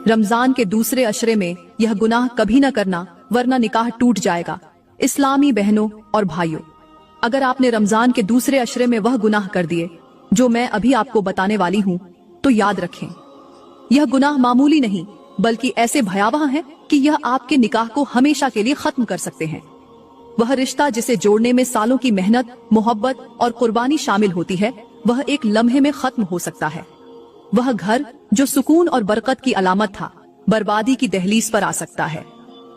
रमजान के दूसरे अशरे में यह गुनाह कभी न करना, वरना निकाह टूट जाएगा। इस्लामी बहनों और भाइयों, अगर आपने रमजान के दूसरे अशरे में वह गुनाह कर दिए जो मैं अभी आपको बताने वाली हूँ, तो याद रखें, यह गुनाह मामूली नहीं बल्कि ऐसे भयावह है कि यह आपके निकाह को हमेशा के लिए खत्म कर सकते हैं। वह रिश्ता जिसे जोड़ने में सालों की मेहनत, मोहब्बत और कुर्बानी शामिल होती है, वह एक लम्हे में खत्म हो सकता है। वह घर जो सुकून और बरकत की अलामत था, बर्बादी की दहलीज पर आ सकता है।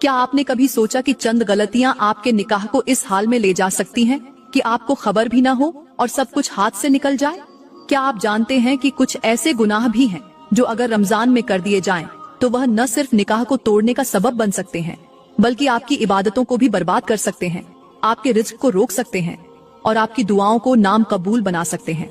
क्या आपने कभी सोचा कि चंद गलतियां आपके निकाह को इस हाल में ले जा सकती हैं कि आपको खबर भी ना हो और सब कुछ हाथ से निकल जाए? क्या आप जानते हैं कि कुछ ऐसे गुनाह भी हैं जो अगर रमजान में कर दिए जाएं, तो वह न सिर्फ निकाह को तोड़ने का सबब बन सकते हैं, बल्कि आपकी इबादतों को भी बर्बाद कर सकते हैं, आपके रिज्क को रोक सकते हैं और आपकी दुआओं को नाम कबूल बना सकते हैं।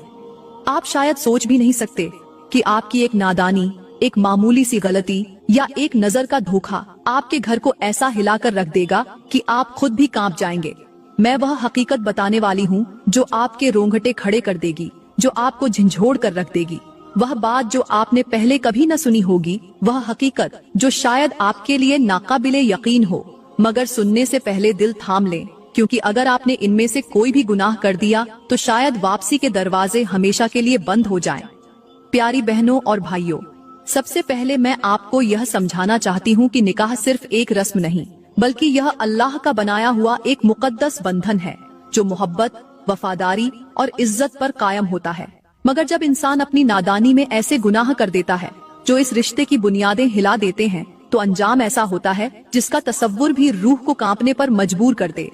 आप शायद सोच भी नहीं सकते कि आपकी एक नादानी, एक मामूली सी गलती या एक नजर का धोखा आपके घर को ऐसा हिलाकर रख देगा कि आप खुद भी कांप जाएंगे। मैं वह हकीकत बताने वाली हूँ जो आपके रोंगटे खड़े कर देगी, जो आपको झंझोड़ कर रख देगी। वह बात जो आपने पहले कभी न सुनी होगी, वह हकीकत जो शायद आपके लिए नाकाबिले यकीन हो, मगर सुनने से पहले दिल थाम लें, क्योंकि अगर आपने इनमें से कोई भी गुनाह कर दिया तो शायद वापसी के दरवाजे हमेशा के लिए बंद हो जाएं। प्यारी बहनों और भाइयों, सबसे पहले मैं आपको यह समझाना चाहती हूँ कि निकाह सिर्फ एक रस्म नहीं, बल्कि यह अल्लाह का बनाया हुआ एक मुकद्दस बंधन है जो मोहब्बत, वफादारी और इज्जत पर कायम होता है। मगर जब इंसान अपनी नादानी में ऐसे गुनाह कर देता है जो इस रिश्ते की बुनियादें हिला देते हैं, तो अंजाम ऐसा होता है जिसका तसव्वुर भी रूह को कांपने पर मजबूर कर दे।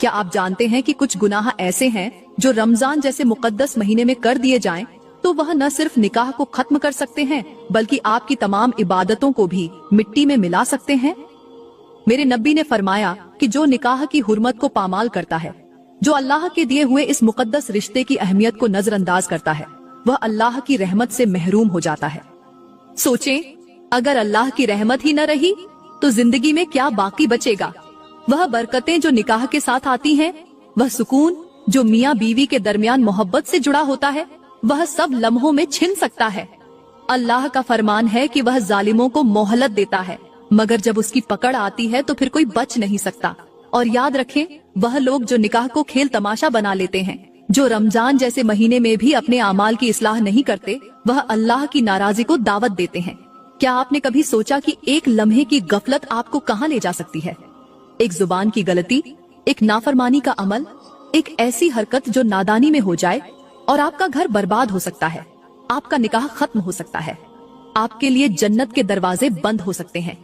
क्या आप जानते हैं कि कुछ गुनाह ऐसे हैं जो रमजान जैसे मुकद्दस महीने में कर दिए जाएं, तो वह न सिर्फ निकाह को खत्म कर सकते हैं, बल्कि आपकी तमाम इबादतों को भी मिट्टी में मिला सकते हैं। मेरे नबी ने फरमाया कि जो निकाह की हुर्मत को पामाल करता है, जो अल्लाह के दिए हुए इस मुकद्दस रिश्ते की अहमियत को नजरअंदाज करता है, वह अल्लाह की रहमत से महरूम हो जाता है। सोचें, अगर अल्लाह की रहमत ही न रही तो जिंदगी में क्या बाकी बचेगा? वह बरकतें जो निकाह के साथ आती हैं, वह सुकून जो मियाँ बीवी के दरमियान मोहब्बत से जुड़ा होता है, वह सब लम्हों में छिन सकता है। अल्लाह का फरमान है कि वह जालिमों को मोहलत देता है, मगर जब उसकी पकड़ आती है तो फिर कोई बच नहीं सकता। और याद रखें, वह लोग जो निकाह को खेल तमाशा बना लेते हैं, जो रमजान जैसे महीने में भी अपने आमाल की इस्लाह नहीं करते, वह अल्लाह की नाराजगी को दावत देते हैं। क्या आपने कभी सोचा कि एक लम्हे की गफलत आपको कहाँ ले जा सकती है? एक जुबान की गलती, एक नाफरमानी का अमल, एक ऐसी हरकत जो नादानी में हो जाए और आपका घर बर्बाद हो सकता है, आपका निकाह खत्म हो सकता है, आपके लिए जन्नत के दरवाजे बंद हो सकते हैं।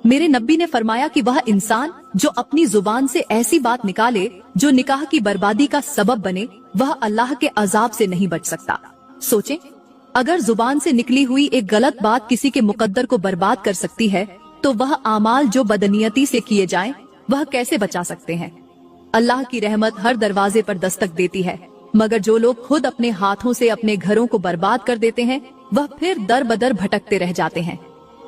मेरे नबी ने फरमाया कि वह इंसान जो अपनी जुबान से ऐसी बात निकाले जो निकाह की बर्बादी का सबब बने, वह अल्लाह के अजाब से नहीं बच सकता। सोचें, अगर जुबान से निकली हुई एक गलत बात किसी के मुकद्दर को बर्बाद कर सकती है, तो वह आमाल जो बदनियती से किए जाएं, वह कैसे बचा सकते हैं? अल्लाह की रहमत हर दरवाजे पर दस्तक देती है, मगर जो लोग खुद अपने हाथों से अपने घरों को बर्बाद कर देते हैं, वह फिर दर बदर भटकते रह जाते हैं।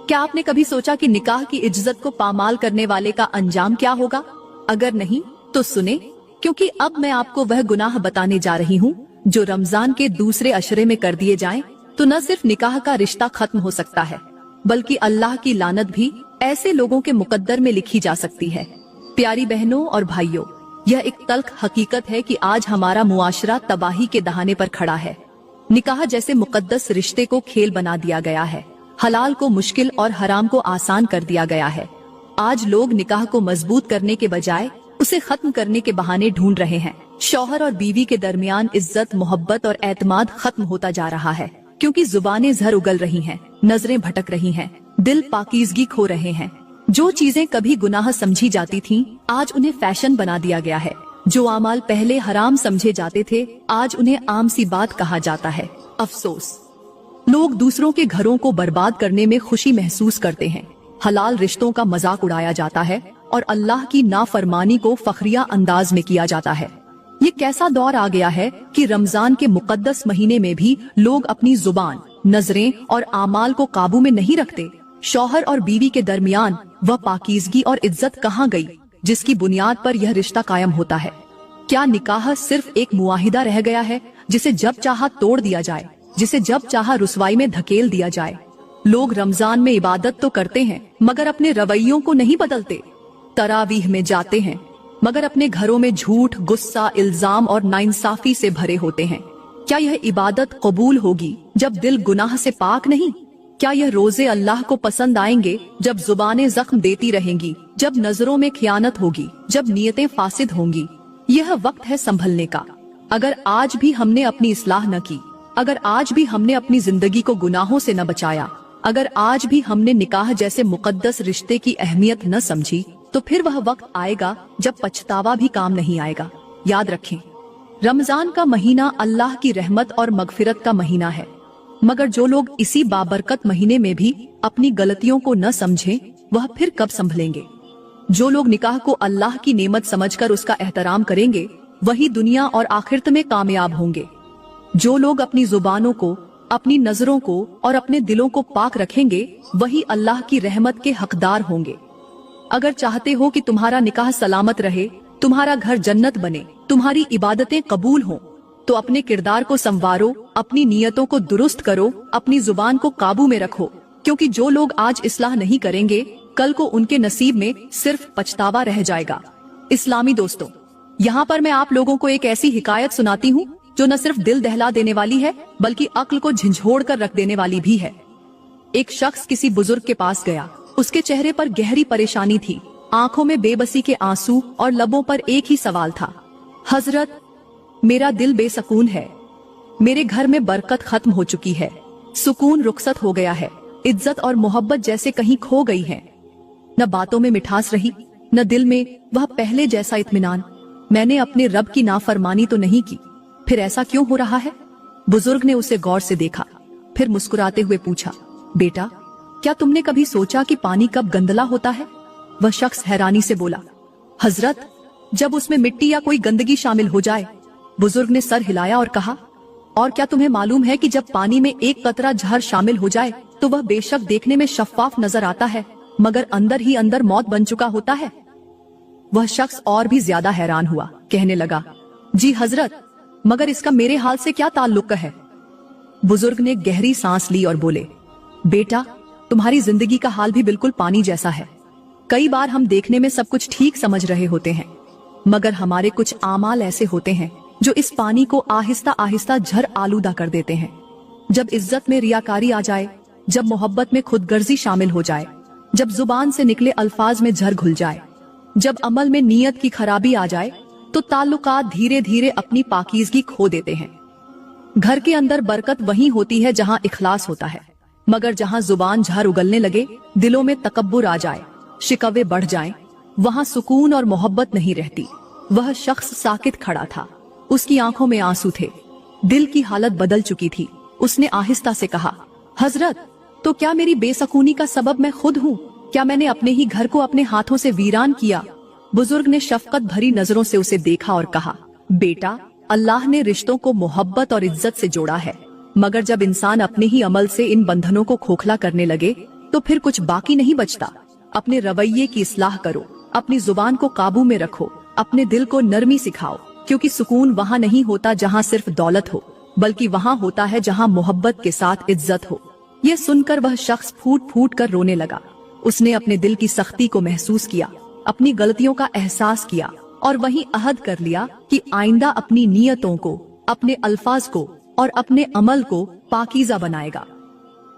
क्या आपने कभी सोचा कि निकाह की इज्जत को पामाल करने वाले का अंजाम क्या होगा? अगर नहीं तो सुने, क्योंकि अब मैं आपको वह गुनाह बताने जा रही हूँ जो रमजान के दूसरे अशरे में कर दिए जाएं, तो न सिर्फ निकाह का रिश्ता खत्म हो सकता है, बल्कि अल्लाह की लानत भी ऐसे लोगों के मुकद्दर में लिखी जा सकती है। प्यारी बहनों और भाइयों, यह एक तल्ख हकीकत है कि आज हमारा मुआशरा तबाही के दहाने पर खड़ा है। निकाह जैसे मुकद्दस रिश्ते को खेल बना दिया गया है, हलाल को मुश्किल और हराम को आसान कर दिया गया है। आज लोग निकाह को मजबूत करने के बजाय उसे खत्म करने के बहाने ढूंढ रहे हैं। शौहर और बीवी के दरमियान इज्जत, मोहब्बत और एतमाद खत्म होता जा रहा है, क्योंकि जुबानें जहर उगल रही हैं, नजरें भटक रही हैं, दिल पाकीज़गी खो रहे हैं। जो चीजें कभी गुनाह समझी जाती थीं, आज उन्हें फैशन बना दिया गया है। जो अमाल पहले हराम समझे जाते थे, आज उन्हें आम सी बात कहा जाता है। अफसोस, लोग दूसरों के घरों को बर्बाद करने में खुशी महसूस करते हैं, हलाल रिश्तों का मजाक उड़ाया जाता है और अल्लाह की नाफरमानी को फखरिया अंदाज में किया जाता है। ये कैसा दौर आ गया है कि रमजान के मुकद्दस महीने में भी लोग अपनी जुबान, नजरें और आमाल को काबू में नहीं रखते। शौहर और बीवी के दरमियान वह पाकीज़गी और इज्जत कहाँ गई जिसकी बुनियाद पर यह रिश्ता कायम होता है? क्या निकाह सिर्फ एक मुआहिदा रह गया है जिसे जब चाहा तोड़ दिया जाए, जिसे जब चाहा रुसवाई में धकेल दिया जाए? लोग रमजान में इबादत तो करते हैं मगर अपने रवैयों को नहीं बदलते। तरावीह में जाते हैं मगर अपने घरों में झूठ, गुस्सा, इल्जाम और नाइंसाफी से भरे होते हैं। क्या यह इबादत कबूल होगी जब दिल गुनाह से पाक नहीं? क्या यह रोजे अल्लाह को पसंद आएंगे जब जुबानें जख्म देती रहेंगी, जब नजरों में खियानत होगी, जब नियतें फासिद होंगी? यह वक्त है संभलने का। अगर आज भी हमने अपनी इस्लाह न की, अगर आज भी हमने अपनी जिंदगी को गुनाहों से न बचाया, अगर आज भी हमने निकाह जैसे मुकद्दस रिश्ते की अहमियत न समझी, तो फिर वह वक्त आएगा जब पछतावा भी काम नहीं आएगा। याद रखें, रमजान का महीना अल्लाह की रहमत और मगफिरत का महीना है, मगर जो लोग इसी बाबरकत महीने में भी अपनी गलतियों को न समझें, वह फिर कब संभलेंगे? जो लोग निकाह को अल्लाह की नेमत समझकर उसका एहतराम करेंगे, वही दुनिया और आखिरत में कामयाब होंगे। जो लोग अपनी जुबानों को, अपनी नजरों को और अपने दिलों को पाक रखेंगे, वही अल्लाह की रहमत के हकदार होंगे। अगर चाहते हो कि तुम्हारा निकाह सलामत रहे, तुम्हारा घर जन्नत बने, तुम्हारी इबादतें कबूल हों, तो अपने किरदार को संवारो, अपनी नियतों को दुरुस्त करो, अपनी जुबान को काबू में रखो, क्योंकि जो लोग आज इस्लाह नहीं करेंगे, कल को उनके नसीब में सिर्फ पछतावा रह जाएगा। इस्लामी दोस्तों, यहाँ पर मैं आप लोगों को एक ऐसी हिकायत सुनाती हूँ जो न सिर्फ दिल दहला देने वाली है, बल्कि अक्ल को झंझोड़ कर रख देने वाली भी है। एक शख्स किसी बुजुर्ग के पास गया। उसके चेहरे पर गहरी परेशानी थी, आंखों में बेबसी के आंसू और लबों पर एक ही सवाल था, हजरत, मेरा दिल बेसकून है, मेरे घर में बरकत खत्म हो चुकी है, सुकून रुखसत हो गया है, इज्जत और मोहब्बत जैसे कहीं खो गई हैं। न बातों में मिठास रही, न दिल में वह पहले जैसा इत्मीनान। मैंने अपने रब की नाफरमानी तो नहीं की, फिर ऐसा क्यों हो रहा है? बुजुर्ग ने उसे गौर से देखा, फिर मुस्कुराते हुए पूछा, बेटा, क्या तुमने कभी सोचा कि पानी कब गंदला होता है? वह शख्स हैरानी से बोला, हजरत, जब उसमें मिट्टी या कोई गंदगी शामिल हो जाए। बुजुर्ग ने सर हिलाया और कहा, और क्या तुम्हें मालूम है कि जब पानी में एक कतरा जहर शामिल हो जाए तो वह बेशक देखने में शफाफ नजर आता है, मगर अंदर ही अंदर मौत बन चुका होता है। वह शख्स और भी ज्यादा हैरान हुआ, कहने लगा, जी हजरत, मगर इसका मेरे हाल से क्या ताल्लुक है? बुजुर्ग ने गहरी सांस ली और बोले, बेटा, तुम्हारी जिंदगी का हाल भी बिल्कुल पानी जैसा है। कई बार हम देखने में सब कुछ ठीक समझ रहे होते हैं, मगर हमारे कुछ आमाल ऐसे होते हैं जो इस पानी को आहिस्ता आहिस्ता झर आलूदा कर देते हैं। जब इज्जत में रियाकारी आ जाए, जब मोहब्बत में खुदगर्जी शामिल हो जाए, जब जुबान से निकले अल्फाज में झर घुल जाए, जब अमल में नीयत की खराबी आ जाए, तो ताल्लुकात धीरे धीरे अपनी पाकीज़गी खो देते हैं। घर के अंदर बरकत वहीं होती है जहां इखलास होता है, मगर जहां जुबान झर उगलने लगे, दिलों में तकब्बुर आ जाए, शिकवे बढ़ जाएं, वहां सुकून और मोहब्बत नहीं रहती। वह शख्स साकित खड़ा था, उसकी आंखों में आंसू थे, दिल की हालत बदल चुकी थी। उसने आहिस्ता से कहा, हजरत, तो क्या मेरी बेसकूनी का सबब मैं खुद हूँ? क्या मैंने अपने ही घर को अपने हाथों से वीरान किया? बुजुर्ग ने शफकत भरी नजरों से उसे देखा और कहा, बेटा, अल्लाह ने रिश्तों को मोहब्बत और इज्जत से जोड़ा है, मगर जब इंसान अपने ही अमल से इन बंधनों को खोखला करने लगे, तो फिर कुछ बाकी नहीं बचता। अपने रवैये की इस्लाह करो, अपनी जुबान को काबू में रखो, अपने दिल को नरमी सिखाओ, क्योंकि सुकून वहाँ नहीं होता जहाँ सिर्फ दौलत हो, बल्कि वहाँ होता है जहाँ मोहब्बत के साथ इज्जत हो। ये सुनकर वह शख्स फूट फूट कर रोने लगा। उसने अपने दिल की सख्ती को महसूस किया, अपनी गलतियों का एहसास किया और वहीं अहद कर लिया कि आइंदा अपनी नियतों को, अपने अल्फाज को और अपने अमल को पाकीज़ा बनाएगा,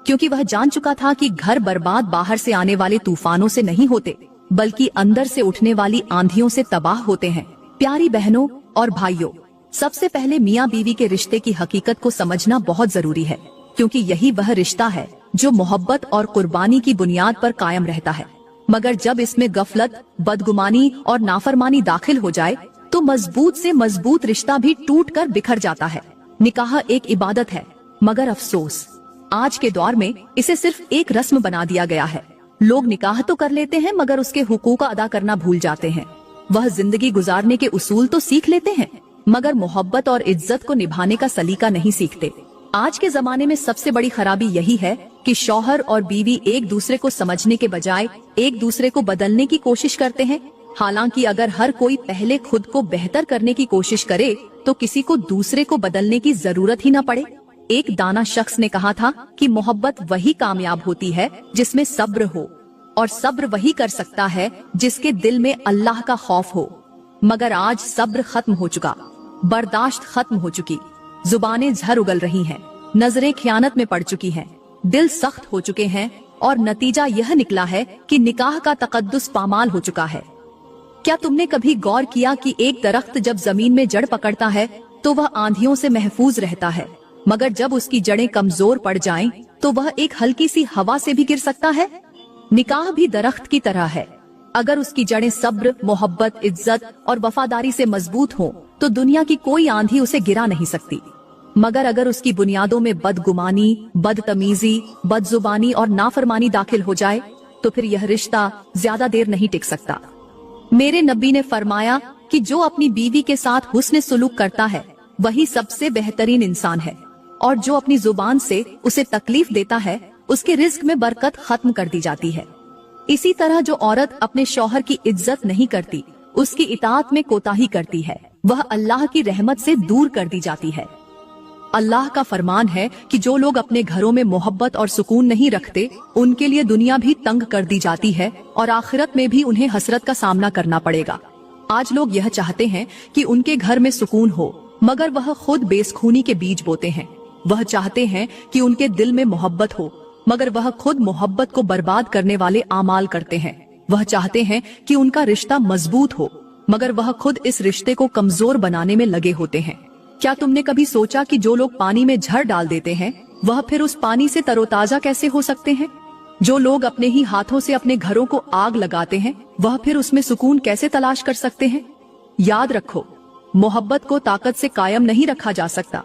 क्योंकि वह जान चुका था कि घर बर्बाद बाहर से आने वाले तूफानों से नहीं होते, बल्कि अंदर से उठने वाली आंधियों से तबाह होते हैं। प्यारी बहनों और भाइयों, सबसे पहले मियाँ बीवी के रिश्ते की हकीकत को समझना बहुत जरूरी है, क्योंकि यही वह रिश्ता है जो मोहब्बत और कुर्बानी की बुनियाद पर कायम रहता है। मगर जब इसमें गफलत, बदगुमानी और नाफरमानी दाखिल हो जाए, तो मजबूत से मजबूत रिश्ता भी टूट कर बिखर जाता है। निकाह एक इबादत है, मगर अफसोस आज के दौर में इसे सिर्फ एक रस्म बना दिया गया है। लोग निकाह तो कर लेते हैं, मगर उसके हुकूक अदा करना भूल जाते हैं। वह जिंदगी गुजारने के उसूल तो सीख लेते हैं, मगर मोहब्बत और इज्जत को निभाने का सलीका नहीं सीखते। आज के जमाने में सबसे बड़ी खराबी यही है कि शौहर और बीवी एक दूसरे को समझने के बजाय एक दूसरे को बदलने की कोशिश करते हैं। हालांकि अगर हर कोई पहले खुद को बेहतर करने की कोशिश करे, तो किसी को दूसरे को बदलने की जरूरत ही न पड़े। एक दाना शख्स ने कहा था कि मोहब्बत वही कामयाब होती है जिसमें सब्र हो, और सब्र वही कर सकता है जिसके दिल में अल्लाह का खौफ हो। मगर आज सब्र खत्म हो चुका, बर्दाश्त खत्म हो चुकी, जुबानें झर उगल रही हैं, नजरें खयानत में पड़ चुकी हैं, दिल सख्त हो चुके हैं, और नतीजा यह निकला है कि निकाह का तकद्दुस पामाल हो चुका है। क्या तुमने कभी गौर किया कि एक दरख्त जब जमीन में जड़ पकड़ता है तो वह आंधियों से महफूज रहता है, मगर जब उसकी जड़ें कमजोर पड़ जाएं, तो वह एक हल्की सी हवा से भी गिर सकता है। निकाह भी दरख्त की तरह है, अगर उसकी जड़ें सब्र, मोहब्बत, इज्जत और वफादारी से मजबूत हों, तो दुनिया की कोई आंधी उसे गिरा नहीं सकती। मगर अगर उसकी बुनियादों में बदगुमानी, बदतमीजी, बदजुबानी और नाफरमानी दाखिल हो जाए, तो फिर यह रिश्ता ज्यादा देर नहीं टिक सकता। मेरे नबी ने फरमाया कि जो अपनी बीवी के साथ हुस्न सुलूक करता है वही सबसे बेहतरीन इंसान है, और जो अपनी जुबान से उसे तकलीफ देता है उसके रिज्क में बरकत खत्म कर दी जाती है। इसी तरह जो औरत अपने शौहर की इज्जत नहीं करती, उसकी इताअत में कोताही करती है, वह अल्लाह की रहमत से दूर कर दी जाती है। अल्लाह का फरमान है कि जो लोग अपने घरों में मोहब्बत और सुकून नहीं रखते, उनके लिए दुनिया भी तंग कर दी जाती है और आखिरत में भी उन्हें हसरत का सामना करना पड़ेगा। आज लोग यह चाहते हैं कि उनके घर में सुकून हो, मगर वह खुद बेसुखूनी के बीज बोते हैं। वह चाहते हैं कि उनके दिल में मोहब्बत हो, मगर वह खुद मोहब्बत को बर्बाद करने वाले आमाल करते हैं। वह चाहते हैं कि उनका रिश्ता मजबूत हो, मगर वह खुद इस रिश्ते को कमजोर बनाने में लगे होते हैं। क्या तुमने कभी सोचा कि जो लोग पानी में झड़ डाल देते हैं, वह फिर उस पानी से तरोताजा कैसे हो सकते हैं? जो लोग अपने ही हाथों से अपने घरों को आग लगाते हैं, वह फिर उसमें सुकून कैसे तलाश कर सकते हैं? याद रखो, मोहब्बत को ताकत से कायम नहीं रखा जा सकता।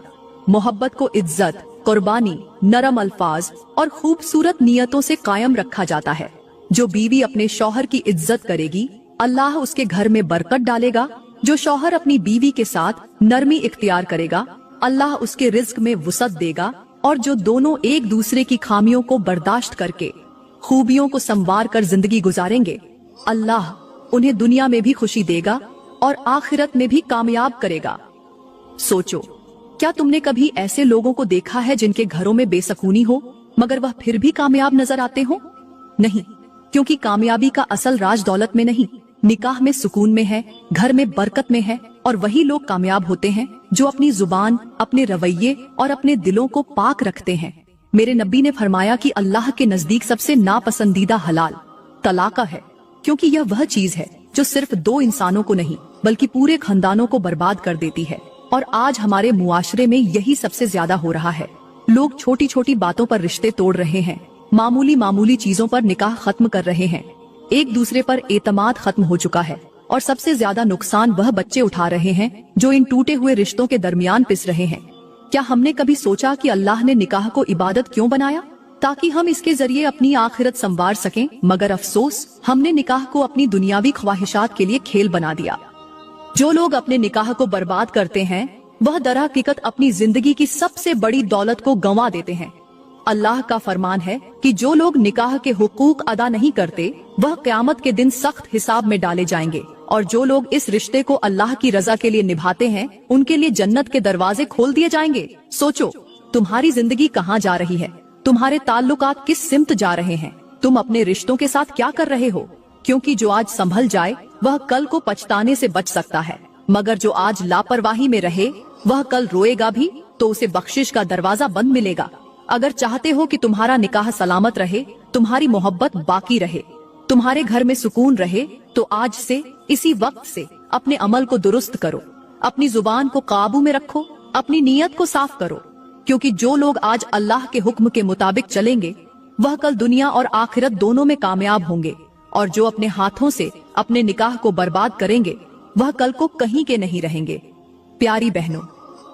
मोहब्बत को इज्जत, कुर्बानी, नरम अल्फाज और खूबसूरत नियतों से कायम रखा जाता है। जो बीवी अपने शौहर की इज्जत करेगी, अल्लाह उसके घर में बरकत डालेगा। जो शौहर अपनी बीवी के साथ नरमी इख्तियार करेगा, अल्लाह उसके रिज्क में वुसअत देगा। और जो दोनों एक दूसरे की खामियों को बर्दाश्त करके खूबियों को संवार कर जिंदगी गुजारेंगे, अल्लाह उन्हें दुनिया में भी खुशी देगा और आखिरत में भी कामयाब करेगा। सोचो, क्या तुमने कभी ऐसे लोगों को देखा है जिनके घरों में बेसुकूनी हो, मगर वह फिर भी कामयाब नजर आते हो? नहीं, क्योंकि कामयाबी का असल राज दौलत में नहीं, निकाह में सुकून में है, घर में बरकत में है। और वही लोग कामयाब होते हैं जो अपनी जुबान, अपने रवैये और अपने दिलों को पाक रखते हैं। मेरे नबी ने फरमाया कि अल्लाह के नजदीक सबसे नापसंदीदा हलाल तलाका है, क्योंकि यह वह चीज है जो सिर्फ दो इंसानों को नहीं बल्कि पूरे खानदानों को बर्बाद कर देती है। और आज हमारे मुआशरे में यही सबसे ज्यादा हो रहा है। लोग छोटी छोटी बातों पर रिश्ते तोड़ रहे हैं, मामूली मामूली चीजों पर निकाह खत्म कर रहे हैं, एक दूसरे पर एतमाद खत्म हो चुका है। और सबसे ज्यादा नुकसान वह बच्चे उठा रहे हैं जो इन टूटे हुए रिश्तों के दरमियान पिस रहे हैं। क्या हमने कभी सोचा कि अल्लाह ने निकाह को इबादत क्यों बनाया? ताकि हम इसके जरिए अपनी आखिरत संवार सकें। मगर अफसोस, हमने निकाह को अपनी दुनियावी ख्वाहिशात के लिए खेल बना दिया। जो लोग अपने निकाह को बर्बाद करते हैं, वह दरहकीकत अपनी जिंदगी की सबसे बड़ी दौलत को गंवा देते हैं। अल्लाह का फरमान है कि जो लोग निकाह के हुकूक अदा नहीं करते, वह क़यामत के दिन सख्त हिसाब में डाले जाएंगे। और जो लोग इस रिश्ते को अल्लाह की रजा के लिए निभाते हैं, उनके लिए जन्नत के दरवाजे खोल दिए जाएंगे। सोचो, तुम्हारी जिंदगी कहाँ जा रही है? तुम्हारे ताल्लुकात किस सिमत जा रहे हैं? तुम अपने रिश्तों के साथ क्या कर रहे हो? क्योंकि जो आज संभल जाए वह कल को पछताने से बच सकता है, मगर जो आज लापरवाही में रहे वह कल रोएगा भी तो उसे बख्शिश का दरवाजा बंद मिलेगा। अगर चाहते हो कि तुम्हारा निकाह सलामत रहे, तुम्हारी मोहब्बत बाकी रहे, तुम्हारे घर में सुकून रहे, तो आज से, इसी वक्त से अपने अमल को दुरुस्त करो, अपनी जुबान को काबू में रखो, अपनी नीयत को साफ करो। क्योंकि जो लोग आज अल्लाह के हुक्म के मुताबिक चलेंगे, वह कल दुनिया और आखिरत दोनों में कामयाब होंगे। और जो अपने हाथों से अपने निकाह को बर्बाद करेंगे, वह कल को कहीं के नहीं रहेंगे। प्यारी बहनों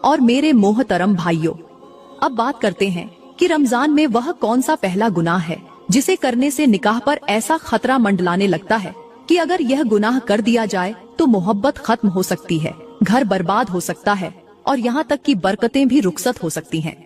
और मेरे मोहतरम भाइयों, अब बात करते हैं कि रमजान में वह कौन सा पहला गुनाह है जिसे करने से निकाह पर ऐसा खतरा मंडलाने लगता है कि अगर यह गुनाह कर दिया जाए तो मोहब्बत खत्म हो सकती है, घर बर्बाद हो सकता है और यहाँ तक कि बरकतें भी रुखसत हो सकती हैं।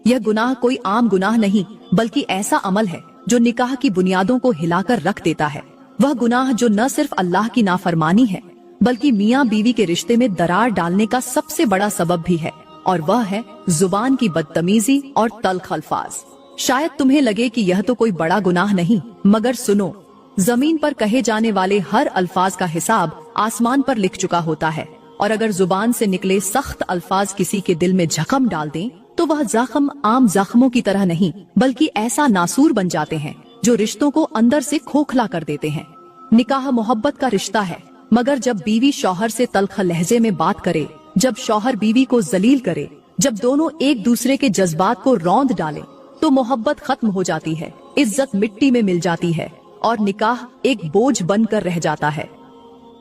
यह गुनाह कोई आम गुनाह नहीं, बल्कि ऐसा अमल है जो निकाह की बुनियादों को हिलाकर रख देता है। वह गुनाह जो न सिर्फ अल्लाह की नाफरमानी है, बल्कि मियाँ बीवी के रिश्ते में दरार डालने का सबसे बड़ा सबब भी है। और वह है जुबान की बदतमीजी और तल्ख अल्फाज। शायद तुम्हें लगे कि यह तो कोई बड़ा गुनाह नहीं, मगर सुनो, जमीन पर कहे जाने वाले हर अल्फाज का हिसाब आसमान पर लिख चुका होता है। और अगर जुबान से निकले सख्त अल्फाज किसी के दिल में जख्म डाल दें तो वह जख्म आम जख्मों की तरह नहीं बल्कि ऐसा नासूर बन जाते हैं जो रिश्तों को अंदर से खोखला कर देते हैं। निकाह मोहब्बत का रिश्ता है, मगर जब बीवी शौहर से तल्ख लहजे में बात करे, जब शौहर बीवी को जलील करे, जब दोनों एक दूसरे के जज्बात को रौंद डाले, तो मोहब्बत खत्म हो जाती है, इज्जत मिट्टी में मिल जाती है और निकाह एक बोझ बनकर रह जाता है।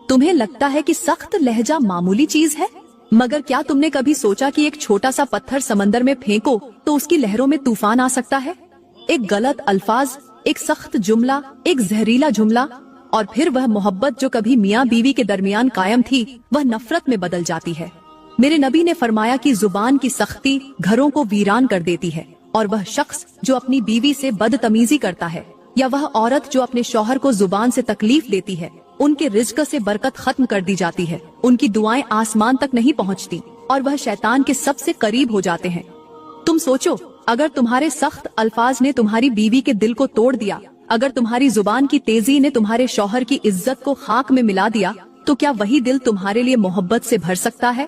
तुम्हें लगता है कि सख्त लहजा मामूली चीज है, मगर क्या तुमने कभी सोचा कि एक छोटा सा पत्थर समंदर में फेंको तो उसकी लहरों में तूफान आ सकता है? एक गलत अल्फाज, एक सख्त जुमला, एक जहरीला जुमला और फिर वह मोहब्बत जो कभी मियाँ बीवी के दरमियान कायम थी, वह नफरत में बदल जाती है। मेरे नबी ने फरमाया कि जुबान की सख्ती घरों को वीरान कर देती है और वह शख्स जो अपनी बीवी से बदतमीजी करता है या वह औरत जो अपने शौहर को जुबान से तकलीफ देती है, उनके रिज्क से बरकत खत्म कर दी जाती है, उनकी दुआएं आसमान तक नहीं पहुंचती और वह शैतान के सबसे करीब हो जाते हैं। तुम सोचो, अगर तुम्हारे सख्त अल्फाज ने तुम्हारी बीवी के दिल को तोड़ दिया, अगर तुम्हारी जुबान की तेजी ने तुम्हारे शौहर की इज्जत को खाक में मिला दिया, तो क्या वही दिल तुम्हारे लिए मोहब्बत से भर सकता है?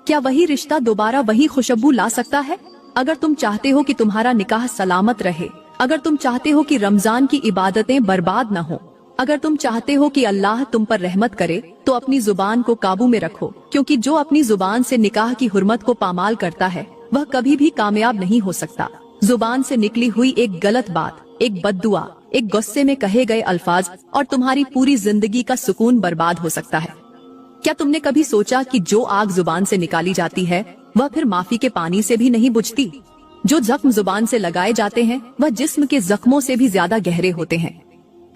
क्या वही रिश्ता दोबारा वही खुशबू ला सकता है? अगर तुम चाहते हो कि तुम्हारा निकाह सलामत रहे, अगर तुम चाहते हो कि रमजान की इबादतें बर्बाद न हो, अगर तुम चाहते हो कि अल्लाह तुम पर रहमत करे, तो अपनी जुबान को काबू में रखो, क्योंकि जो अपनी जुबान से निकाह की हुर्मत को पामाल करता है वह कभी भी कामयाब नहीं हो सकता। जुबान से निकली हुई एक गलत बात, एक बद्दुआ, एक गुस्से में कहे गए अल्फाज और तुम्हारी पूरी जिंदगी का सुकून बर्बाद हो सकता है। क्या तुमने कभी सोचा कि जो आग जुबान से निकाली जाती है वह फिर माफी के पानी से भी नहीं बुझती? जो जख्म जुबान से लगाए जाते हैं वह जिस्म के जख्मों से भी ज्यादा गहरे होते हैं।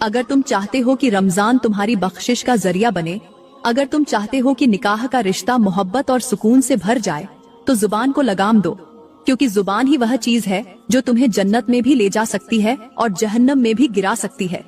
अगर तुम चाहते हो कि रमजान तुम्हारी बख्शिश का जरिया बने, अगर तुम चाहते हो कि निकाह का रिश्ता मोहब्बत और सुकून से भर जाए, तो जुबान को लगाम दो, क्योंकि जुबान ही वह चीज है जो तुम्हें जन्नत में भी ले जा सकती है और जहन्नम में भी गिरा सकती है।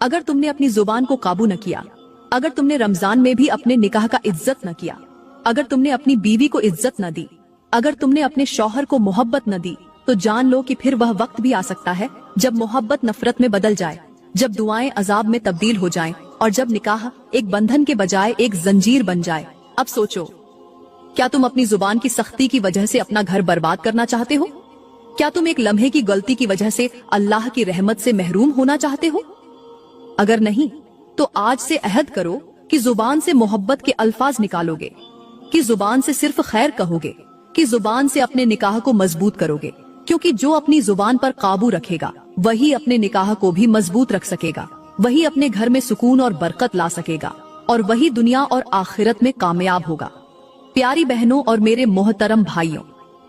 अगर तुमने अपनी जुबान को काबू न किया, अगर तुमने रमजान में भी अपने निकाह का इज्जत न किया, अगर तुमने अपनी बीवी को इज्जत न दी, अगर तुमने अपने शौहर को मोहब्बत न दी, तो जान लो कि फिर वह वक्त भी आ सकता है जब मोहब्बत नफरत में बदल जाए, जब दुआएं अजाब में तब्दील हो जाएं और जब निकाह एक बंधन के बजाय एक जंजीर बन जाए। अब सोचो, क्या तुम अपनी जुबान की सख्ती की वजह से अपना घर बर्बाद करना चाहते हो? क्या तुम एक लम्हे की गलती की वजह से अल्लाह की रहमत से महरूम होना चाहते हो? अगर नहीं, तो आज से अहद करो कि जुबान से मोहब्बत के अल्फाज निकालोगे, कि जुबान से सिर्फ खैर कहोगे, कि जुबान से अपने निकाह को मजबूत करोगे, क्योंकि जो अपनी जुबान पर काबू रखेगा वही अपने निकाह को भी मजबूत रख सकेगा, वही अपने घर में सुकून और बरकत ला सकेगा और वही दुनिया और आखिरत में कामयाब होगा। प्यारी बहनों और मेरे मोहतरम भाइयों,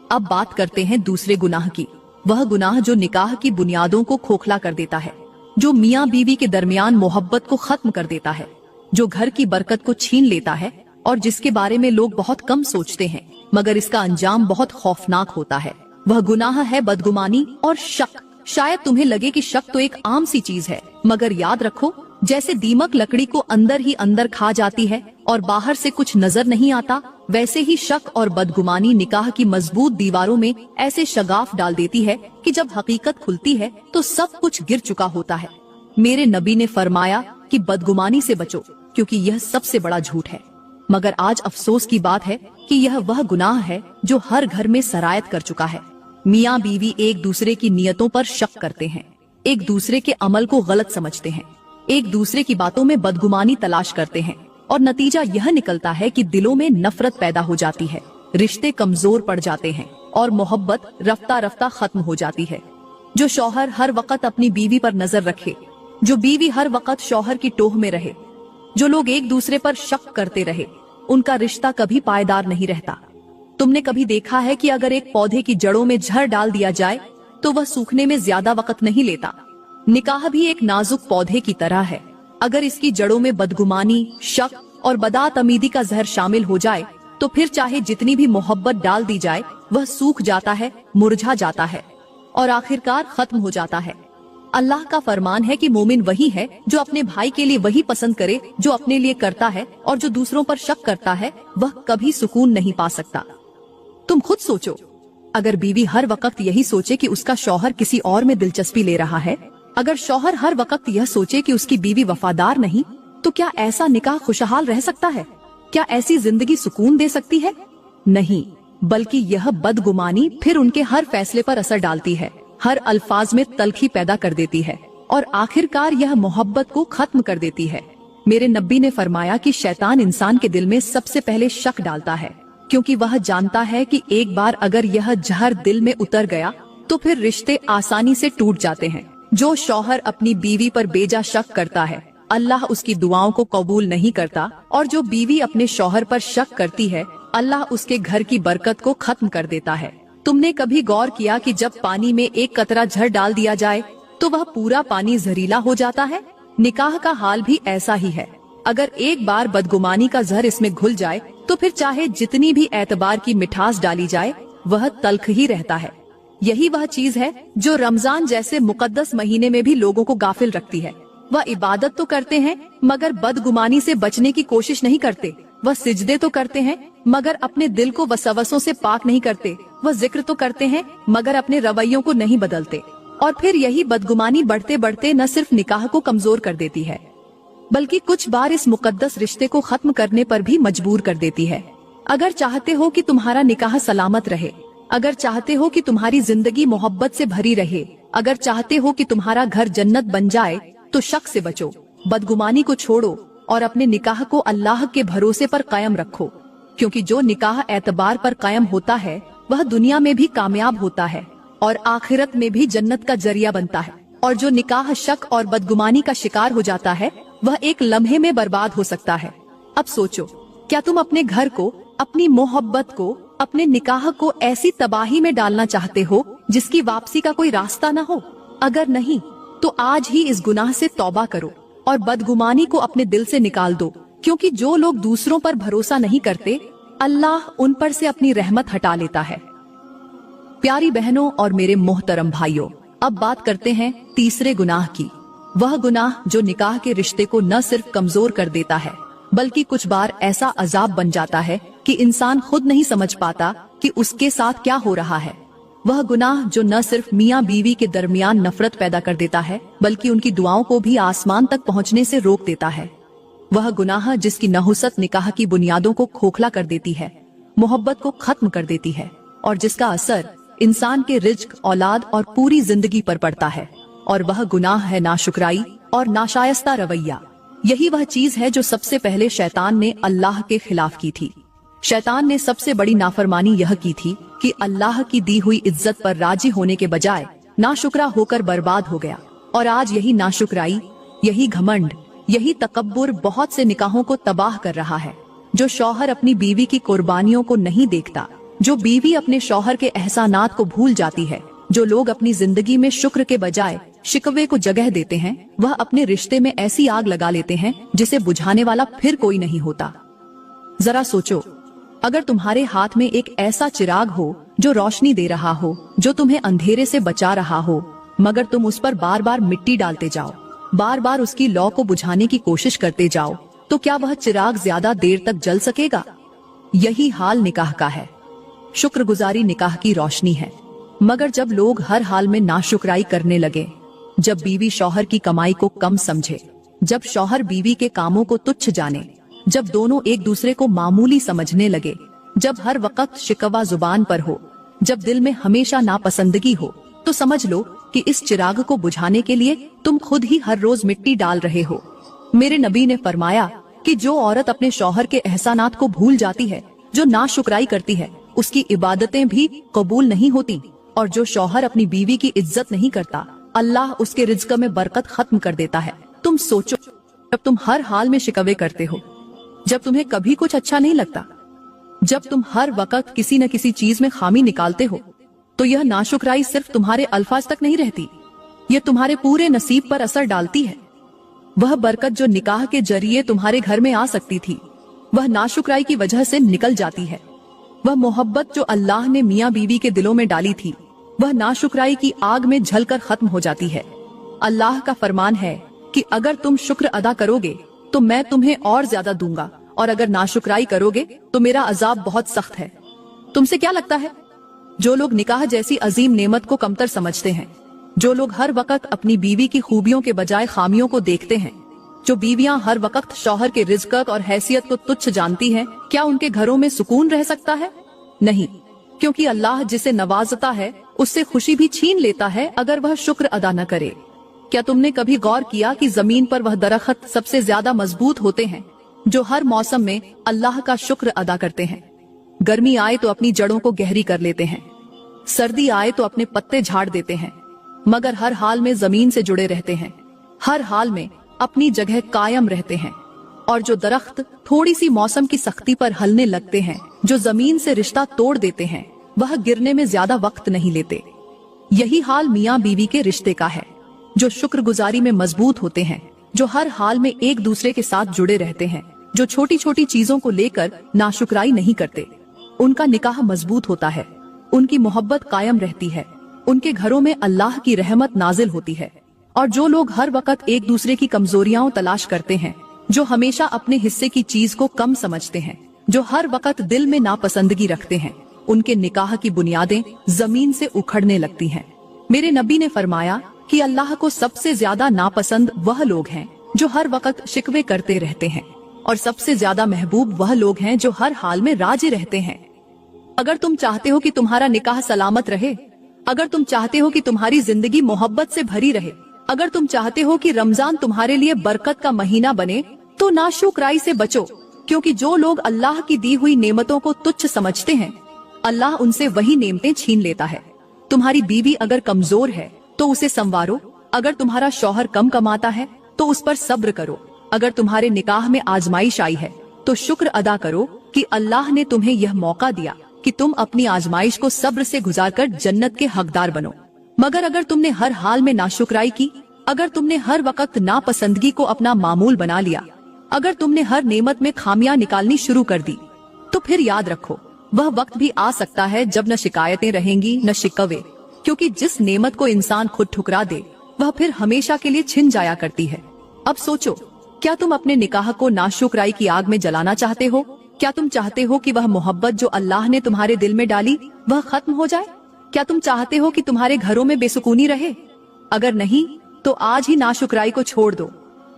अब बात करते हैं दूसरे गुनाह की, वह गुनाह जो निकाह की बुनियादों को खोखला कर देता है, जो मियाँ बीवी के दरमियान मोहब्बत को खत्म कर देता है, जो घर की बरकत को छीन लेता है और जिसके बारे में लोग बहुत कम सोचते हैं, मगर इसका अंजाम बहुत खौफनाक होता है। वह गुनाह है बदगुमानी और शक। शायद तुम्हें लगे कि शक तो एक आम सी चीज है, मगर याद रखो, जैसे दीमक लकड़ी को अंदर ही अंदर खा जाती है और बाहर से कुछ नजर नहीं आता, वैसे ही शक और बदगुमानी निकाह की मजबूत दीवारों में ऐसे शगाफ डाल देती है कि जब हकीकत खुलती है तो सब कुछ गिर चुका होता है। मेरे नबी ने फरमाया कि बदगुमानी से बचो, क्योंकि यह सबसे बड़ा झूठ है। मगर आज अफसोस की बात है कि यह वह गुनाह है जो हर घर में सरायत कर चुका है। मियाँ बीवी एक दूसरे की नियतों पर शक करते हैं, एक दूसरे के अमल को गलत समझते हैं, एक दूसरे की बातों में बदगुमानी तलाश करते हैं और नतीजा यह निकलता है कि दिलों में नफरत पैदा हो जाती है, रिश्ते कमजोर पड़ जाते हैं और मोहब्बत रफ्ता रफ्ता खत्म हो जाती है। जो शौहर हर वक्त अपनी बीवी पर नजर रखे, जो बीवी हर वक्त शौहर की टोह में रहे, जो लोग एक दूसरे पर शक करते रहे, उनका रिश्ता कभी पायदार नहीं रहता। तुमने कभी देखा है कि अगर एक पौधे की जड़ों में जहर डाल दिया जाए तो वह सूखने में ज्यादा वक्त नहीं लेता। निकाह भी एक नाजुक पौधे की तरह है, अगर इसकी जड़ों में बदगुमानी, शक और बदतमीजी का जहर शामिल हो जाए तो फिर चाहे जितनी भी मोहब्बत डाल दी जाए वह सूख जाता है, मुरझा जाता है और आखिरकार खत्म हो जाता है। अल्लाह का फरमान है कि मोमिन वही है जो अपने भाई के लिए वही पसंद करे जो अपने लिए करता है, और जो दूसरों पर शक करता है वह कभी सुकून नहीं पा सकता। तुम खुद सोचो, अगर बीवी हर वक्त यही सोचे कि उसका शौहर किसी और में दिलचस्पी ले रहा है, अगर शौहर हर वक्त यह सोचे कि उसकी बीवी वफादार नहीं, तो क्या ऐसा निकाह खुशहाल रह सकता है? क्या ऐसी जिंदगी सुकून दे सकती है? नहीं, बल्कि यह बदगुमानी फिर उनके हर फैसले पर असर डालती है, हर अल्फाज में तलखी पैदा कर देती है और आखिरकार यह मोहब्बत को खत्म कर देती है। मेरे नबी ने फरमाया कि शैतान इंसान के दिल में सबसे पहले शक डालता है, क्योंकि वह जानता है कि एक बार अगर यह जहर दिल में उतर गया तो फिर रिश्ते आसानी से टूट जाते हैं। जो शौहर अपनी बीवी पर बेजा शक करता है, अल्लाह उसकी दुआओं को कबूल नहीं करता, और जो बीवी अपने शौहर पर शक करती है, अल्लाह उसके घर की बरकत को खत्म कर देता है। तुमने कभी गौर किया कि जब पानी में एक कतरा जहर डाल दिया जाए तो वह पूरा पानी जहरीला हो जाता है? निकाह का हाल भी ऐसा ही है। अगर एक बार बदगुमानी का जहर इसमें घुल जाए तो फिर चाहे जितनी भी एतबार की मिठास डाली जाए, वह तल्ख ही रहता है। यही वह चीज है जो रमजान जैसे मुकद्दस महीने में भी लोगों को गाफिल रखती है। वह इबादत तो करते हैं मगर बदगुमानी से बचने की कोशिश नहीं करते। वह सिजदे तो करते हैं मगर अपने दिल को वसवसों से पाक नहीं करते। वह जिक्र तो करते हैं मगर अपने रवैयों को नहीं बदलते। और फिर यही बदगुमानी बढ़ते बढ़ते न सिर्फ निकाह को कमजोर कर देती है, बल्कि कुछ बार इस मुकद्दस रिश्ते को खत्म करने पर भी मजबूर कर देती है। अगर चाहते हो कि तुम्हारा निकाह सलामत रहे, अगर चाहते हो कि तुम्हारी जिंदगी मोहब्बत से भरी रहे, अगर चाहते हो कि तुम्हारा घर जन्नत बन जाए, तो शक से बचो, बदगुमानी को छोड़ो और अपने निकाह को अल्लाह के भरोसे पर कायम रखो, क्योंकि जो निकाह एतबार पर कायम होता है वह दुनिया में भी कामयाब होता है और आखिरत में भी जन्नत का जरिया बनता है। और जो निकाह शक और बदगुमानी का शिकार हो जाता है वह एक लम्हे में बर्बाद हो सकता है। अब सोचो, क्या तुम अपने घर को, अपनी मोहब्बत को, अपने निकाह को ऐसी तबाही में डालना चाहते हो जिसकी वापसी का कोई रास्ता न हो? अगर नहीं तो आज ही इस गुनाह से तौबा करो और बदगुमानी को अपने दिल से निकाल दो, क्योंकि जो लोग दूसरों पर भरोसा नहीं करते, अल्लाह उन पर से अपनी रहमत हटा लेता है। प्यारी बहनों और मेरे मोहतरम भाइयों, अब बात करते हैं तीसरे गुनाह की। वह गुनाह जो निकाह के रिश्ते को न सिर्फ कमजोर कर देता है, बल्कि कुछ बार ऐसा अजाब बन जाता है कि इंसान खुद नहीं समझ पाता कि उसके साथ क्या हो रहा है। वह गुनाह जो न सिर्फ मियाँ बीवी के दरमियान नफरत पैदा कर देता है, बल्कि उनकी दुआओं को भी आसमान तक पहुँचने से रोक देता है। वह गुनाह जिसकी नहुसत निकाह की बुनियादों को खोखला कर देती है, मोहब्बत को खत्म कर देती है, और जिसका असर इंसान के रिज्क, औलाद और पूरी जिंदगी पर पड़ता है। और वह गुनाह है नाशुक्राई और नाशायस्ता रवैया। यही वह चीज है जो सबसे पहले शैतान ने अल्लाह के खिलाफ की थी। शैतान ने सबसे बड़ी नाफरमानी यह की थी कि अल्लाह की दी हुई इज्जत पर राजी होने के बजाय नाशुक्रा होकर बर्बाद हो गया। और आज यही नाशुक्राई, यही घमंड, यही तकब्बुर बहुत से निकाहों को तबाह कर रहा है। जो शौहर अपनी बीवी की कुर्बानियों को नहीं देखता, जो बीवी अपने शौहर के एहसानात को भूल जाती है, जो लोग अपनी जिंदगी में शुक्र के बजाय शिकवे को जगह देते हैं, वह अपने रिश्ते में ऐसी आग लगा लेते हैं जिसे बुझाने वाला फिर कोई नहीं होता। जरा सोचो, अगर तुम्हारे हाथ में एक ऐसा चिराग हो जो रोशनी दे रहा हो, जो तुम्हें अंधेरे से बचा रहा हो, मगर तुम उस पर बार बार मिट्टी डालते जाओ, बार बार उसकी लौ को बुझाने की कोशिश करते जाओ, तो क्या वह चिराग ज्यादा देर तक जल सकेगा? यही हाल निकाह का है। शुक्रगुजारी निकाह की रोशनी है, मगर जब लोग हर हाल में नाशुक्राई करने लगे, जब बीवी शौहर की कमाई को कम समझे, जब शौहर बीवी के कामों को तुच्छ जाने, जब दोनों एक दूसरे को मामूली समझने लगे, जब हर वक्त शिकवा जुबान पर हो, जब दिल में हमेशा नापसंदगी हो, तो समझ लो कि इस चिराग को बुझाने के लिए तुम खुद ही हर रोज मिट्टी डाल रहे हो। मेरे नबी ने फरमाया कि जो औरत अपने शौहर के एहसानात को भूल जाती है, जो नाशुक्राई करती है, उसकी इबादतें भी कबूल नहीं होती। और जो शौहर अपनी बीवी की इज्जत नहीं करता, अल्लाह उसके रिज्क में बरकत खत्म कर देता है। तुम सोचो, जब तुम हर हाल में शिकवे करते हो, जब तुम्हें कभी कुछ अच्छा नहीं लगता, जब तुम हर वक्त किसी न किसी चीज में खामी निकालते हो, तो यह नाशुक्राई सिर्फ तुम्हारे अल्फाज तक नहीं रहती, यह तुम्हारे पूरे नसीब पर असर डालती है। वह बरकत जो निकाह के जरिए तुम्हारे घर में आ सकती थी, वह नाशुक्राई की वजह से निकल जाती है। वह मोहब्बत जो अल्लाह ने मियाँ बीवी के दिलों में डाली थी, वह नाशुक्राई की आग में जलकर खत्म हो जाती है। अल्लाह का फरमान है कि अगर तुम शुक्र अदा करोगे तो मैं तुम्हें और ज्यादा दूंगा, और अगर नाशुक्राई करोगे तो मेरा अजाब बहुत सख्त है। तुमसे क्या लगता है? जो लोग निकाह जैसी अजीम नेमत को कमतर समझते हैं, जो लोग हर वक्त अपनी बीवी की खूबियों के बजाय खामियों को देखते हैं, जो बीवियां हर वक्त शौहर के रिज़्क और हैसियत को तुच्छ जानती हैं, क्या उनके घरों में सुकून रह सकता है? नहीं, क्योंकि अल्लाह जिसे नवाजता है उससे खुशी भी छीन लेता है अगर वह शुक्र अदा न करे। क्या तुमने कभी गौर किया कि जमीन पर वह दरख्त सबसे ज्यादा मजबूत होते हैं जो हर मौसम में अल्लाह का शुक्र अदा करते हैं? गर्मी आए तो अपनी जड़ों को गहरी कर लेते हैं, सर्दी आए तो अपने पत्ते झाड़ देते हैं, मगर हर हाल में जमीन से जुड़े रहते हैं, हर हाल में अपनी जगह कायम रहते हैं। और जो दरख्त थोड़ी सी मौसम की सख्ती पर हलने लगते हैं, जो जमीन से रिश्ता तोड़ देते हैं, वह गिरने में ज्यादा वक्त नहीं लेते। यही हाल मियाँ बीवी के रिश्ते का है, जो शुक्रगुजारी में मजबूत होते हैं, जो हर हाल में एक दूसरे के साथ जुड़े रहते हैं, जो छोटी छोटी चीजों को लेकर नाशुक्राई नहीं करते। उनका निकाह मजबूत होता है, उनकी मोहब्बत कायम रहती है, उनके घरों में अल्लाह की रहमत नाजिल होती है। और जो लोग हर वक्त एक दूसरे की कमजोरियां तलाश करते हैं, जो हमेशा अपने हिस्से की चीज को कम समझते हैं, जो हर वक्त दिल में नापसंदगी रखते हैं, उनके निकाह की बुनियादें जमीन से उखड़ने लगती हैं। मेरे नबी ने फरमाया कि अल्लाह को सबसे ज्यादा नापसंद वह लोग हैं जो हर वक्त शिकवे करते रहते हैं, और सबसे ज्यादा महबूब वह लोग हैं जो हर हाल में राजी रहते हैं। अगर तुम चाहते हो कि तुम्हारा निकाह सलामत रहे, अगर तुम चाहते हो कि तुम्हारी जिंदगी मोहब्बत से भरी रहे, अगर तुम चाहते हो कि रमजान तुम्हारे लिए बरकत का महीना बने, तो नाशुक्राई से बचो, क्योंकि जो लोग अल्लाह की दी हुई नेमतों को तुच्छ समझते हैं, अल्लाह उनसे वही नेमतें छीन लेता है। तुम्हारी बीवी अगर कमजोर है तो उसे संवारो, अगर तुम्हारा शौहर कम कमाता है तो उस पर सब्र करो, अगर तुम्हारे निकाह में आजमाइश आई है तो शुक्र अदा करो कि अल्लाह ने तुम्हें यह मौका दिया कि तुम अपनी आजमाइश को सब्र से गुजारकर जन्नत के हकदार बनो। मगर अगर तुमने हर हाल में नाशुक्राई की, अगर तुमने हर वक्त नापसंदगी को अपना मामूल बना लिया, अगर तुमने हर नेमत में खामियां निकालनी शुरू कर दी, तो फिर याद रखो वह वक्त भी आ सकता है जब न शिकायतें रहेंगी न शिकवे, क्योंकि जिस नेमत को इंसान खुद ठुकरा दे वह फिर हमेशा के लिए छिन जाया करती है। अब सोचो, क्या तुम अपने निकाह को नाशुक्राई की आग में जलाना चाहते हो? क्या तुम चाहते हो कि वह मोहब्बत जो अल्लाह ने तुम्हारे दिल में डाली वह खत्म हो जाए? क्या तुम चाहते हो कि तुम्हारे घरों में बेसुकूनी रहे? अगर नहीं तो आज ही नाशुक्राई को छोड़ दो।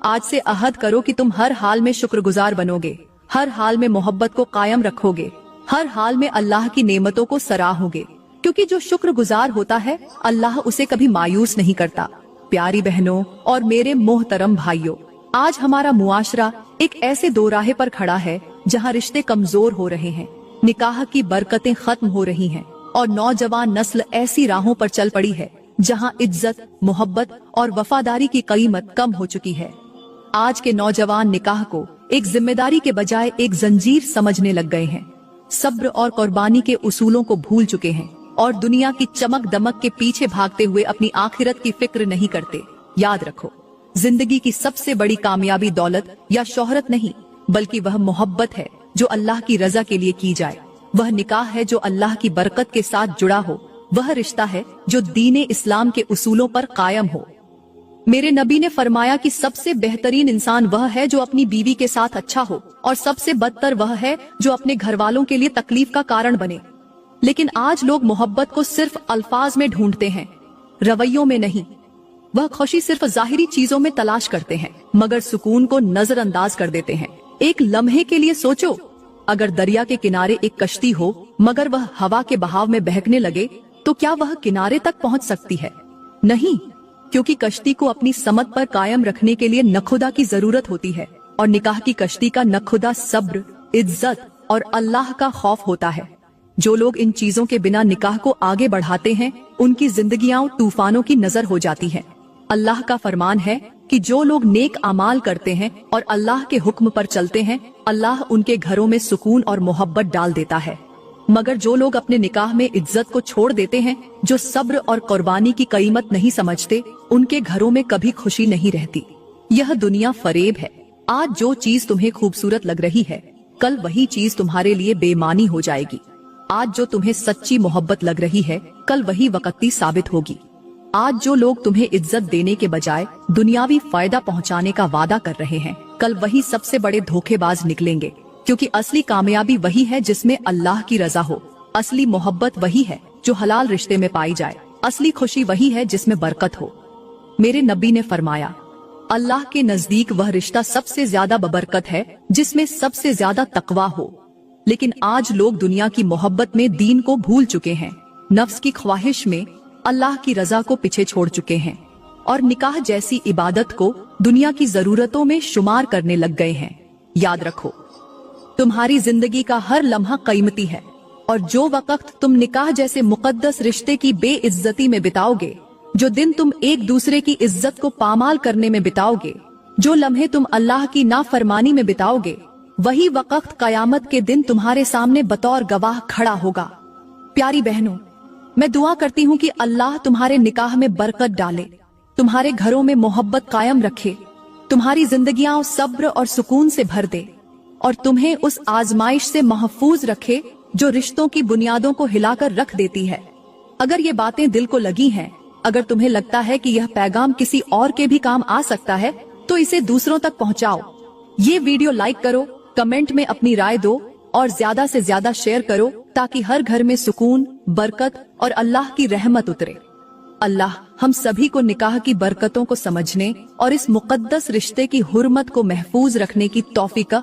आज से अहद करो कि तुम हर हाल में शुक्रगुजार बनोगे, हर हाल में मोहब्बत को कायम रखोगे, हर हाल में अल्लाह की नेमतों को सराहोगे, क्योंकि जो शुक्रगुजार होता है अल्लाह उसे कभी मायूस नहीं करता। प्यारी बहनों और मेरे मोहतरम भाइयों, आज हमारा मुआशरा एक ऐसे दो राहे पर खड़ा है जहाँ रिश्ते कमजोर हो रहे हैं, निकाह की बरकतें खत्म हो रही हैं, और नौजवान नस्ल ऐसी राहों पर चल पड़ी है जहाँ इज्जत, मोहब्बत और वफादारी की कीमत कम हो चुकी है। आज के नौजवान निकाह को एक जिम्मेदारी के बजाय एक जंजीर समझने लग गए हैं, सब्र और कुर्बानी के उसूलों को भूल चुके हैं, और दुनिया की चमक दमक के पीछे भागते हुए अपनी आखिरत की फिक्र नहीं करते। याद रखो, जिंदगी की सबसे बड़ी कामयाबी दौलत या शोहरत नहीं, बल्कि वह मोहब्बत है जो अल्लाह की रजा के लिए की जाए। वह निकाह है जो अल्लाह की बरकत के साथ जुड़ा हो, वह रिश्ता है जो दीने इस्लाम के उसूलों पर कायम हो। मेरे नबी ने फरमाया कि सबसे बेहतरीन इंसान वह है जो अपनी बीवी के साथ अच्छा हो, और सबसे बदतर वह है जो अपने घर वालों के लिए तकलीफ का कारण बने। लेकिन आज लोग मोहब्बत को सिर्फ अल्फाज में ढूंढते हैं, रवैयों में नहीं। वह खुशी सिर्फ जाहिरी चीजों में तलाश करते हैं, मगर सुकून को नजरअंदाज कर देते हैं। एक लम्हे के लिए सोचो, अगर दरिया के किनारे एक कश्ती हो मगर वह हवा के बहाव में बहकने लगे, तो क्या वह किनारे तक पहुंच सकती है? नहीं, क्योंकि कश्ती को अपनी समत पर कायम रखने के लिए नखुदा की जरूरत होती है, और निकाह की कश्ती का नखुदा सब्र, इज्जत और अल्लाह का खौफ होता है। जो लोग इन चीजों के बिना निकाह को आगे बढ़ाते हैं, उनकी जिंदगियां तूफानों की नजर हो जाती हैं। अल्लाह का फरमान है कि जो लोग नेक अमाल करते हैं और अल्लाह के हुक्म पर चलते हैं, अल्लाह उनके घरों में सुकून और मोहब्बत डाल देता है। मगर जो लोग अपने निकाह में इज्जत को छोड़ देते हैं, जो सब्र और कुर्बानी की कीमत नहीं समझते, उनके घरों में कभी खुशी नहीं रहती। यह दुनिया फरेब है। आज जो चीज तुम्हें खूबसूरत लग रही है, कल वही चीज तुम्हारे लिए बेईमानी हो जाएगी। आज जो तुम्हें सच्ची मोहब्बत लग रही है, कल वही वक्ती साबित होगी। आज जो लोग तुम्हें इज्जत देने के बजाय दुनियावी फायदा पहुंचाने का वादा कर रहे हैं, कल वही सबसे बड़े धोखेबाज निकलेंगे, क्योंकि असली कामयाबी वही है जिसमें अल्लाह की रजा हो, असली मोहब्बत वही है जो हलाल रिश्ते में पाई जाए। असली खुशी वही है जिसमें बरकत हो। मेरे नबी ने फरमाया, अल्लाह के नजदीक वह रिश्ता सबसे ज्यादा बबरकत है जिसमें सबसे ज्यादा तकवा हो। लेकिन आज लोग दुनिया की मोहब्बत में दीन को भूल चुके हैं, नफ्स की ख्वाहिश में अल्लाह की रजा को पीछे छोड़ चुके हैं और निकाह जैसी इबादत को दुनिया की जरूरतों में शुमार करने लग गए हैं। याद रखो, तुम्हारी जिंदगी का हर लम्हा कीमती है और जो वक्त तुम निकाह जैसे मुकद्दस रिश्ते की बेइज्जती में बिताओगे, जो दिन तुम एक दूसरे की इज्जत को पामाल करने में बिताओगे, जो लम्हे तुम अल्लाह की नाफरमानी में बिताओगे, वही वक्त कयामत के दिन तुम्हारे सामने बतौर गवाह खड़ा होगा। प्यारी बहनों, मैं दुआ करती हूँ कि अल्लाह तुम्हारे निकाह में बरकत डाले, तुम्हारे घरों में मोहब्बत कायम रखे, तुम्हारी जिंदगियां सब्र और सुकून से भर दे और तुम्हें उस आजमाइश से महफूज रखे जो रिश्तों की बुनियादों को हिलाकर रख देती है। अगर ये बातें दिल को लगी हैं, अगर तुम्हें लगता है कि यह पैगाम किसी और के भी काम आ सकता है, तो इसे दूसरों तक पहुंचाओ। ये वीडियो लाइक करो, कमेंट में अपनी राय दो और ज्यादा से ज्यादा शेयर करो ताकि हर घर में सुकून, बरकत और अल्लाह की रहमत उतरे। अल्लाह हम सभी को निकाह की बरकतों को समझने और इस मुकद्दस रिश्ते की हुर्मत को महफूज रखने की तौफीक